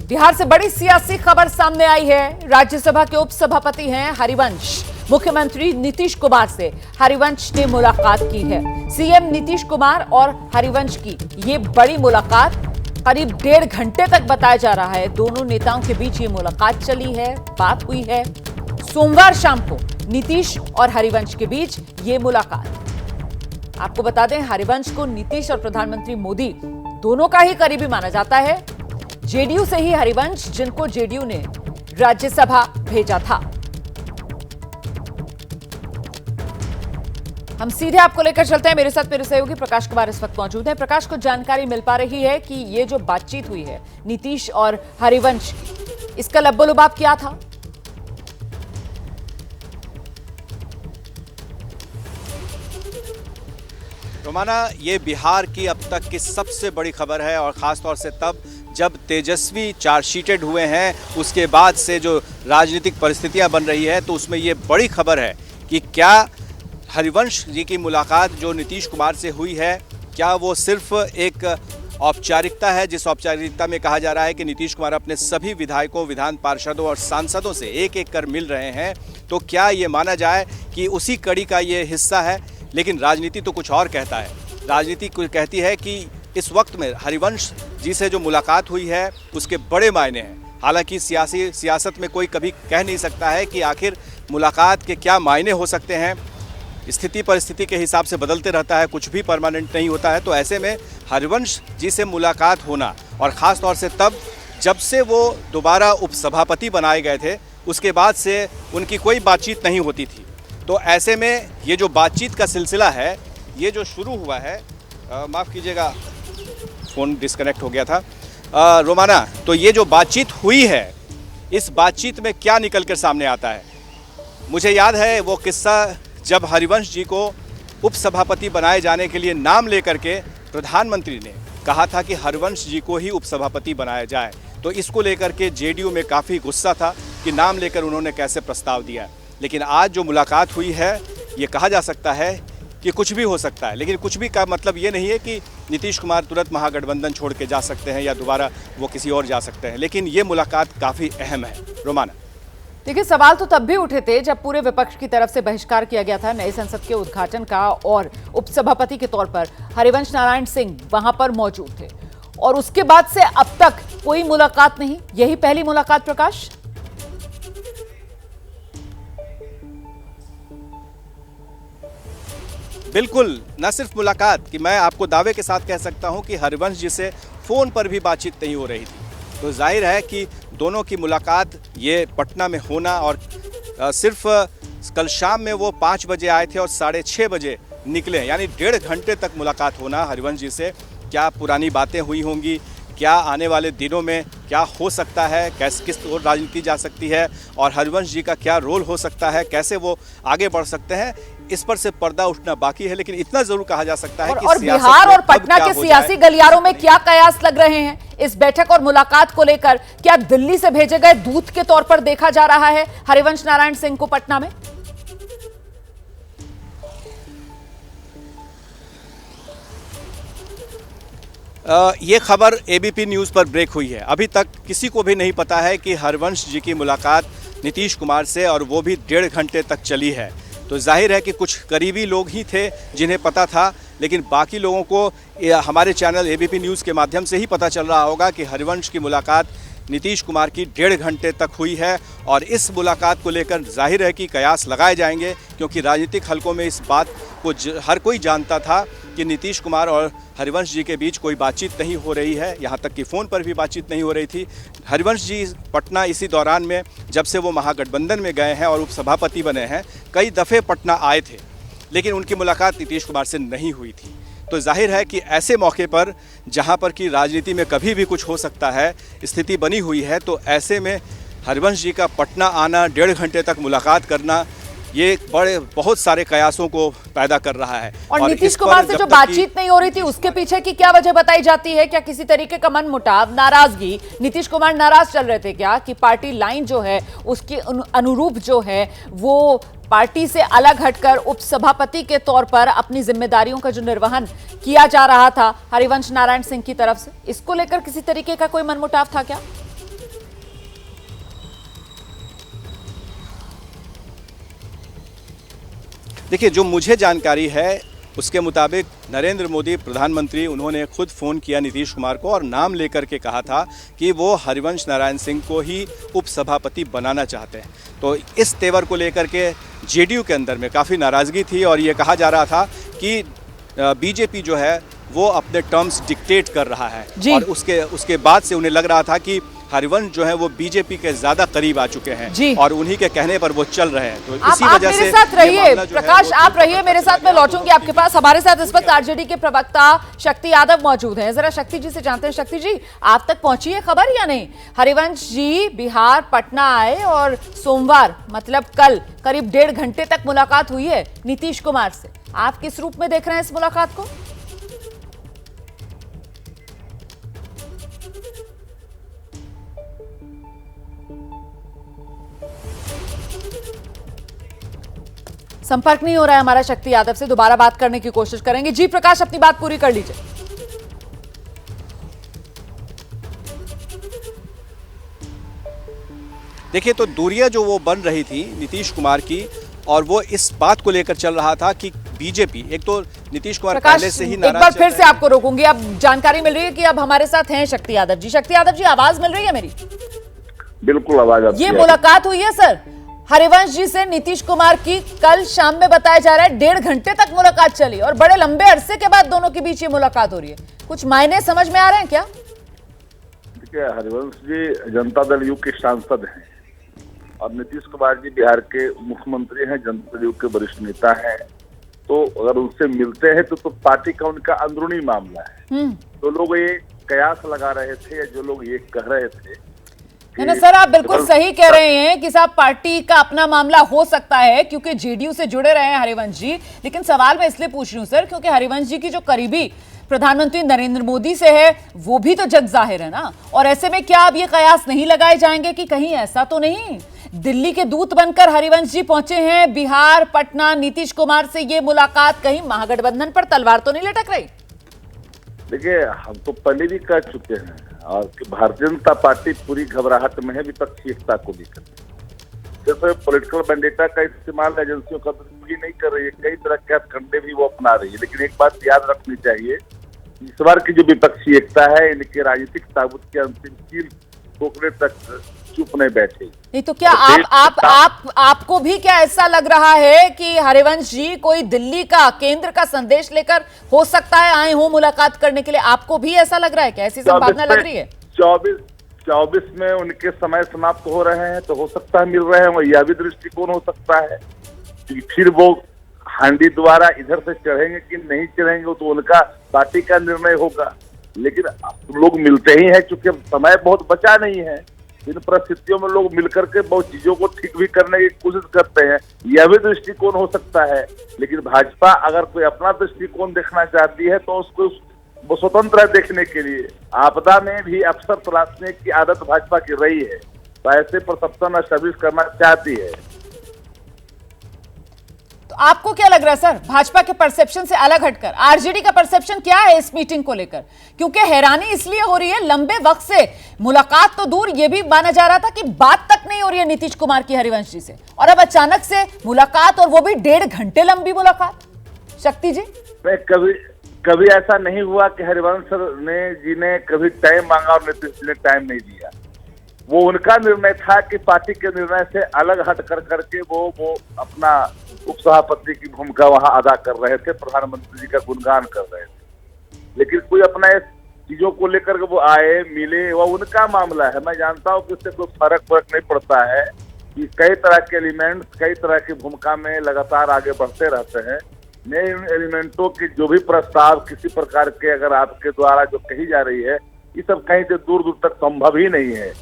बिहार से बड़ी सियासी खबर सामने आई है। राज्यसभा के उपसभापति हैं हरिवंश। मुख्यमंत्री नीतीश कुमार से हरिवंश ने मुलाकात की है। सीएम नीतीश कुमार और हरिवंश की ये बड़ी मुलाकात करीब 1.5 घंटे तक बताया जा रहा है। दोनों नेताओं के बीच ये मुलाकात चली है, बात हुई है। सोमवार शाम को नीतीश और हरिवंश के बीच ये मुलाकात। आपको बता दें, हरिवंश को नीतीश और प्रधानमंत्री मोदी दोनों का ही करीबी माना जाता है। जेडीयू से ही हरिवंश, जिनको जेडीयू ने राज्यसभा भेजा था। हम सीधे आपको लेकर चलते हैं। मेरे साथ मेरे सहयोगी प्रकाश कुमार इस वक्त मौजूद हैं। प्रकाश, को जानकारी मिल पा रही है कि ये जो बातचीत हुई है नीतीश और हरिवंश की, इसका लब्बो-लुबाब क्या था? रोमाना, ये बिहार की अब तक की सबसे बड़ी खबर है और ख़ासतौर से तब जब तेजस्वी चार्जशीटेड हुए हैं, उसके बाद से जो राजनीतिक परिस्थितियां बन रही है, तो उसमें ये बड़ी खबर है कि क्या हरिवंश जी की मुलाकात जो नीतीश कुमार से हुई है, क्या वो सिर्फ एक औपचारिकता है, जिस औपचारिकता में कहा जा रहा है कि नीतीश कुमार अपने सभी विधायकों, विधान पार्षदों और सांसदों से एक एक कर मिल रहे हैं, तो क्या ये माना जाए कि उसी कड़ी का ये हिस्सा है? लेकिन राजनीति तो कुछ और कहता है। राजनीति कहती है कि इस वक्त में हरिवंश जी से जो मुलाकात हुई है उसके बड़े मायने हैं। हालांकि सियासत में कोई कभी कह नहीं सकता है कि आखिर मुलाकात के क्या मायने हो सकते हैं। स्थिति परिस्थिति के हिसाब से बदलते रहता है, कुछ भी परमानेंट नहीं होता है। तो ऐसे में हरिवंश जी से मुलाकात होना, और ख़ास तौर से तब जब से वो दोबारा उपसभापति बनाए गए थे, उसके बाद से उनकी कोई बातचीत नहीं होती थी। तो ऐसे में ये जो बातचीत का सिलसिला है, ये जो शुरू हुआ है, माफ़ कीजिएगा फ़ोन डिस्कनेक्ट हो गया था, रोमाना, तो ये जो बातचीत हुई है, इस बातचीत में क्या निकल कर सामने आता है? मुझे याद है वो किस्सा जब हरिवंश जी को उपसभापति बनाए जाने के लिए नाम लेकर के प्रधानमंत्री ने कहा था कि हरिवंश जी को ही उपसभापति बनाया जाए, तो इसको लेकर के जेडीयू में काफ़ी गुस्सा था कि नाम लेकर उन्होंने कैसे प्रस्ताव दिया। लेकिन आज जो मुलाकात हुई है, ये कहा जा सकता है कि कुछ भी हो सकता है, लेकिन कुछ भी का मतलब ये नहीं है कि नीतीश कुमार तुरंत महागठबंधन छोड़ के जा सकते हैं या दोबारा वो किसी और जा सकते हैं। लेकिन ये मुलाकात काफ़ी अहम है। रोमाना, देखिए, सवाल तो तब भी उठे थे जब पूरे विपक्ष की तरफ से बहिष्कार किया गया था नए संसद के उद्घाटन का, और उपसभापति के तौर पर हरिवंश नारायण सिंह वहां पर मौजूद थे, और उसके बाद से अब तक कोई मुलाकात नहीं। यही पहली मुलाकात, प्रकाश? बिल्कुल, न सिर्फ मुलाकात कि मैं आपको दावे के साथ कह सकता हूं कि हरिवंश जी से फ़ोन पर भी बातचीत नहीं हो रही थी। तो जाहिर है कि दोनों की मुलाकात ये पटना में होना, और सिर्फ कल शाम में वो 5 बजे आए थे और 6:30 बजे निकले, यानी 1.5 घंटे तक मुलाकात होना हरिवंश जी से। क्या पुरानी बातें हुई होंगी, क्या आने वाले दिनों में क्या हो सकता है, किस ओर राजनीति जा सकती है, और हरिवंश जी का क्या रोल हो सकता है, कैसे वो आगे बढ़ सकते हैं, इस पर से पर्दा उठना बाकी है। लेकिन इतना जरूर कहा जा सकता है कि और बिहार और पटना के सियासी गलियारों में क्या कयास लग रहे हैं इस बैठक और मुलाकात को लेकर? क्या दिल्ली से भेजे गए दूत के तौर पर देखा जा रहा है हरिवंश नारायण सिंह को पटना में? ये खबर एबीपी न्यूज़ पर ब्रेक हुई है। अभी तक किसी को भी नहीं पता है कि हरिवंश जी की मुलाकात नीतीश कुमार से, और वो भी 1.5 घंटे तक चली है। तो जाहिर है कि कुछ करीबी लोग ही थे जिन्हें पता था, लेकिन बाकी लोगों को हमारे चैनल एबीपी न्यूज़ के माध्यम से ही पता चल रहा होगा कि हरिवंश की मुलाकात नीतीश कुमार की 1.5 घंटे तक हुई है। और इस मुलाकात को लेकर जाहिर है कि कयास लगाए जाएंगे, क्योंकि राजनीतिक हलकों में इस बात को हर कोई जानता था कि नीतीश कुमार और हरिवंश जी के बीच कोई बातचीत नहीं हो रही है। यहाँ तक कि फ़ोन पर भी बातचीत नहीं हो रही थी। हरिवंश जी पटना इसी दौरान में, जब से वो महागठबंधन में गए हैं और उपसभापति बने हैं, कई दफ़े पटना आए थे, लेकिन उनकी मुलाकात नीतीश कुमार से नहीं हुई थी। तो जाहिर है कि ऐसे मौके पर, जहाँ पर कि राजनीति में कभी भी कुछ हो सकता है, स्थिति बनी हुई है, तो ऐसे में हरिवंश जी का पटना आना, 1.5 घंटे तक मुलाकात करना, ये बहुत सारे कयासों को पैदा कर रहा है। और नीतीश कुमार से जो बातचीत नहीं हो रही थी, उसके पीछे की क्या वजह बताई जाती है? क्या किसी तरीके का मनमुटाव, नाराजगी? नीतीश कुमार नाराज चल रहे थे क्या कि पार्टी लाइन जो है उसके अनुरूप जो है वो पार्टी से अलग हटकर उपसभापति के तौर पर अपनी जिम्मेदारियों का जो निर्वहन किया जा रहा था हरिवंश नारायण सिंह की तरफ से, इसको लेकर किसी तरीके का कोई मनमुटाव था क्या? देखिए, जो मुझे जानकारी है उसके मुताबिक नरेंद्र मोदी प्रधानमंत्री उन्होंने खुद फ़ोन किया नीतीश कुमार को और नाम लेकर के कहा था कि वो हरिवंश नारायण सिंह को ही उपसभापति बनाना चाहते हैं। तो इस तेवर को लेकर के जेडीयू के अंदर में काफ़ी नाराज़गी थी और ये कहा जा रहा था कि बीजेपी जो है वो अपने टर्म्स डिक्टेट कर रहा है और उसके बाद से उन्हें लग रहा था कि हरिवंश जो है वो बीजेपी के ज्यादा करीब आ चुके हैं और उन्हीं के कहने पर वो चल रहे हैं। तो इसी वजह से मेरे साथ रहिए प्रकाश, आप रहिए मेरे साथ, मैं लौटूंगी आपके पास। हमारे साथ इस वक्त आरजेडी के प्रवक्ता शक्ति यादव मौजूद हैं। जरा शक्ति जी से जानते हैं। शक्ति जी, आप तक पहुंची है खबर या नहीं? हरिवंश जी बिहार पटना आए और सोमवार मतलब कल करीब 1.5 घंटे तक मुलाकात हुई है नीतीश कुमार से। आप किस रूप में देख रहे हैं इस मुलाकात को? संपर्क नहीं हो रहा है हमारा शक्ति यादव से, दोबारा बात करने की कोशिश करेंगे। जी प्रकाश, अपनी बात पूरी कर लीजिए। देखिए, तो दूरियां जो वो बन रही थी नीतीश कुमार की, और वो इस बात को लेकर चल रहा था कि बीजेपी, एक तो नीतीश कुमार पहले से ही नाराज, एक बार फिर से आपको रोकूंगी। अब जानकारी मिल रही है कि अब हमारे साथ हैं शक्ति यादव जी। शक्ति यादव जी, आवाज मिल रही है मेरी? बिल्कुल आवाज आती है। ये मुलाकात हुई है सर हरिवंश जी से नीतीश कुमार की, कल शाम में बताया जा रहा है 1.5 घंटे तक मुलाकात चली और बड़े लंबे अरसे के बाद दोनों के बीच ये मुलाकात हो रही है। कुछ मायने समझ में आ रहे हैं क्या? देखिए, हरिवंश जी जनता दल यू के सांसद हैं और नीतीश कुमार जी बिहार के मुख्यमंत्री हैं, जनता दल यू के वरिष्ठ नेता हैं। तो अगर उनसे मिलते हैं तो पार्टी का उनका अंदरूनी मामला है। तो लोग ये कयास लगा रहे थे, जो लोग ये कह रहे थे। नहीं सर, आप बिल्कुल सही कह रहे हैं कि साहब पार्टी का अपना मामला हो सकता है क्योंकि जेडीयू से जुड़े रहे हैं हरिवंश जी। लेकिन सवाल मैं इसलिए पूछ रही हूं सर क्योंकि हरिवंश जी की जो करीबी प्रधानमंत्री नरेंद्र मोदी से है वो भी तो जग जाहिर है ना। और ऐसे में क्या अब ये कयास नहीं लगाए जाएंगे कि कहीं ऐसा तो नहीं दिल्ली के दूत बनकर हरिवंश जी पहुंचे हैं बिहार पटना, नीतीश कुमार से ये मुलाकात, कहीं महागठबंधन पर तलवार तो नहीं लटक रही? देखिए, हम तो पहले भी कह चुके हैं और भारतीय जनता पार्टी पूरी घबराहट में है विपक्षी एकता को लेकर। जैसे पॉलिटिकल वेंडेटा का इस्तेमाल एजेंसियों का भी नहीं कर रही है, कई तरह के हथकंडे भी वो अपना रही है। लेकिन एक बात याद रखनी चाहिए, इस बार की जो विपक्षी एकता है, इनके राजनीतिक ताबूत के अंतिम कील ठोकने तक चुप नहीं बैठे। नहीं तो क्या आपको भी क्या ऐसा लग रहा है कि हरिवंश जी कोई दिल्ली का केंद्र का संदेश लेकर हो सकता है आए हो मुलाकात करने के लिए? आपको भी ऐसा लग रहा है? क्या ऐसी संभावना लग रही है? 24 में उनके समय समाप्त हो रहे हैं तो हो सकता है मिल रहे हैं, यह भी दृष्टिकोण हो सकता है कि फिर वो हांडी द्वारा इधर से चढ़ेंगे कि नहीं चढ़ेंगे तो उनका पार्टी का निर्णय होगा। लेकिन लोग मिलते ही हैं, चूंकि समय बहुत बचा नहीं है। इन परिस्थितियों में लोग मिलकर के बहुत चीजों को ठीक भी करने की कोशिश करते हैं, यह भी दृष्टिकोण हो सकता है। लेकिन भाजपा अगर कोई अपना दृष्टिकोण देखना चाहती है तो उसको वो स्वतंत्र है देखने के लिए। आपदा में भी अवसर तलाशने की आदत भाजपा की रही है, तो ऐसे परसेप्शन एस्टैब्लिश करना चाहती है। तो आपको क्या लग रहा है सर, भाजपा के परसेप्शन से अलग हटकर आरजेडी का परसेप्शन क्या है इस मीटिंग को लेकर? क्योंकि हैरानी इसलिए हो रही है, लंबे वक्त से मुलाकात तो दूर, ये भी माना जा रहा था कि बात तक नहीं हो रही है नीतीश कुमार की हरिवंश जी से, और अब अचानक से मुलाकात, और वो भी 1.5 घंटे लंबी मुलाकात। शक्ति जी, कभी ऐसा नहीं हुआ कि हरिवंश जी ने कभी टाइम मांगा और नीतीश जी ने टाइम नहीं दिया। वो उनका निर्णय था कि पार्टी के निर्णय से अलग हट कर करके वो अपना उपसभापति की भूमिका वहां अदा कर रहे थे, प्रधानमंत्री जी का गुणगान कर रहे थे। लेकिन कोई अपना चीजों को लेकर के वो आए मिले, वो उनका मामला है। मैं जानता हूँ कि उससे कोई फर्क नहीं पड़ता है कि कई तरह के एलिमेंट्स कई तरह की भूमिका में लगातार आगे बढ़ते रहते हैं। नए एलिमेंटों के जो भी प्रस्ताव किसी प्रकार के अगर आपके द्वारा जो कही जा रही है, ये सब कहीं से दूर दूर तक संभव ही नहीं है।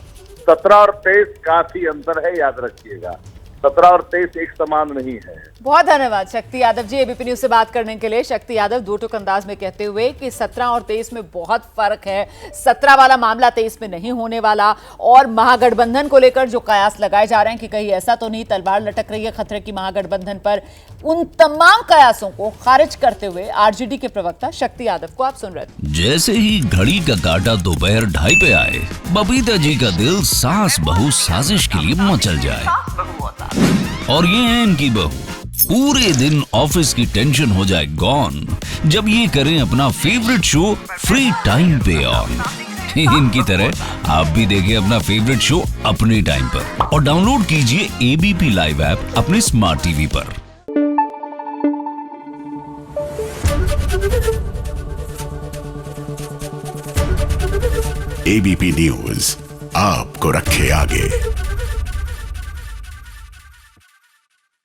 17 और 23 काफी अंतर है, याद रखिएगा। 17 और 23 एक समान नहीं है। बहुत धन्यवाद शक्ति यादव जी एबीपी न्यूज से बात करने के लिए। शक्ति यादव दो टूक अंदाज में कहते हुए कि 17 और 23 में बहुत फर्क है, 17 वाला मामला 23 में नहीं होने वाला। और महागठबंधन को लेकर जो कयास लगाए जा रहे हैं कि कहीं ऐसा तो नहीं तलवार लटक रही है खतरे की महागठबंधन पर, उन तमाम कयासों को खारिज करते हुए आरजेडी के प्रवक्ता शक्ति यादव को आप सुन रहे थे। जैसे ही घड़ी का काटा दोपहर 2:30 पे आए, बबीता जी का दिल सास बहू साजिश के लिए मचल जाए। और ये है इनकी बहू पूरे दिन ऑफिस की टेंशन हो जाए गॉन जब ये करें अपना फेवरेट शो फ्री टाइम पे ऑन। इनकी तरह आप भी देखें अपना फेवरेट शो अपने टाइम पर और डाउनलोड कीजिए एबीपी लाइव ऐप अपने स्मार्ट टीवी पर। एबीपी न्यूज आपको रखे आगे।